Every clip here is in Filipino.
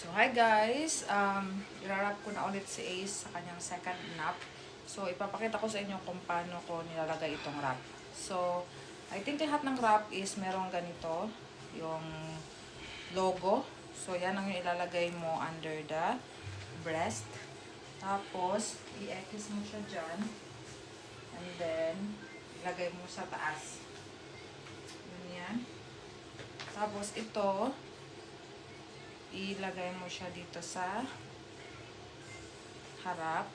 So, hi guys! Irarap ko na ulit si Ace sa kanyang second nap. So, ipapakita ko sa inyo kung paano ko nilalagay itong wrap. So, I think lahat ng wrap is merong ganito, yung logo. So, yan ang yung ilalagay mo under the breast. Tapos, i-X mo siya dyan. And then, ilagay mo sa taas. Yun yan. Tapos, ito, ilagay mo siya dito sa harap.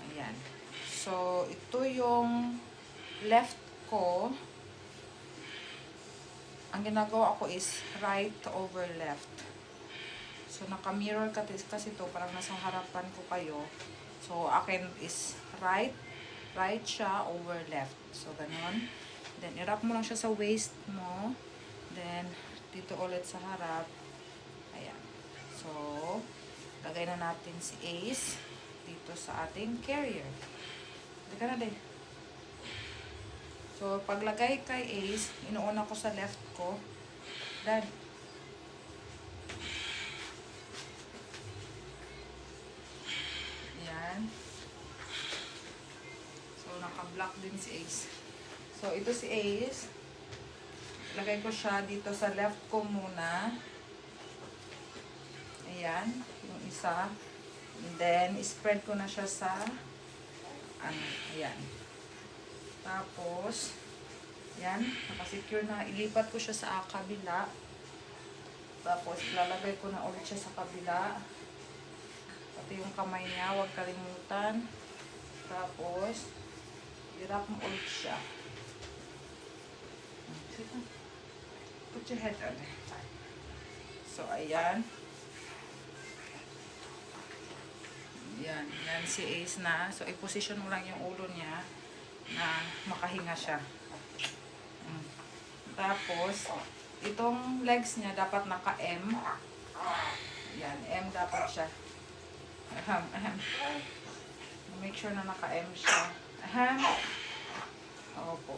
Ayan. So, ito yung left ko. Ang ginagawa ko is right over left. So, naka-mirror kasi ito. Parang nasa harapan ko kayo. So, akin is right. Right siya over left. So, ganun. Then, i-wrap mo lang siya sa waist mo. Then, dito ulit sa harap. Ayan. So, lagay na natin si Ace dito sa ating carrier. Lagay na din. So, paglagay kay Ace, inuuna ko sa left ko. Dad. Ayan. So, naka-block din si Ace. So, ito si Ace. Lagay ko siya dito sa left ko muna. Ayan, yung isa. And then, spread ko na siya sa ayan. Tapos, ayan, nakasecure na. Ilipat ko siya sa kabila. Tapos, lalagay ko na ulit siya sa kabila. Pati yung kamay niya, huwag kalimutan. Tapos, i-wrap mo ulit siya. Put your head on. So, ayan. Yan. Yan si Ace na. So, i-position mo lang yung ulo niya na makahinga siya. Tapos, itong legs niya dapat naka-M. Yan. M dapat siya. Make sure na naka-M siya. Opo.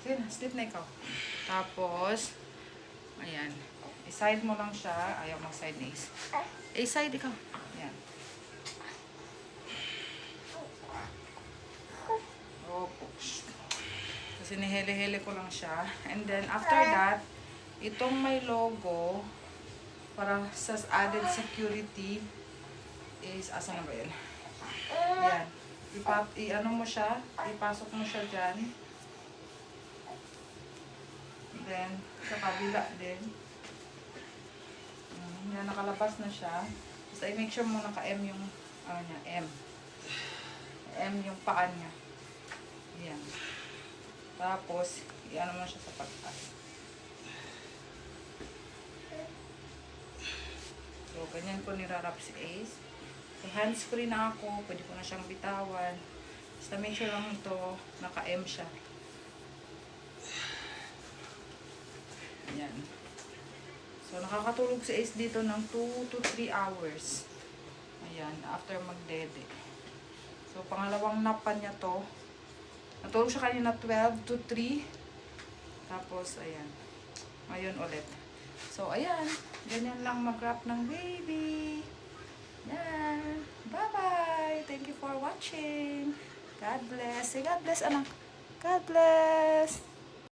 Sige na, sleep na ikaw. Tapos, ayan. I-side mo lang siya. Ayaw mag-side ni Ace. I-side ikaw. Ayan. Opo. Kasi nihele-hele ko lang siya. And then, after that, itong may logo, para sa added security, is, asa na ba yan? Ayan. I-ano mo siya. Ipasok mo siya dyan. Then, sa kabila din. Yan, nakalabas na siya. Basta i-make sure mo naka-M yung, niya, M. M yung paan niya. Yan. Tapos, i-ano mo siya sa pagtas. So, ganyan ko nirarap si Ace. So, hands-free na ako. Pwede ko na siyang bitawan. Basta make sure lang ito, naka-M siya. Yan. So, nakakatulog si Ace dito ng 2 to 3 hours. Ayan, after magdede. So, pangalawang nap pa niya to. Natulog siya kanina 12 to 3. Tapos, ayan. Ngayon ulit. So, ayan. Ganyan lang mag-wrap ng baby. Yan. Bye-bye. Thank you for watching. God bless. Say God bless, anak. God bless.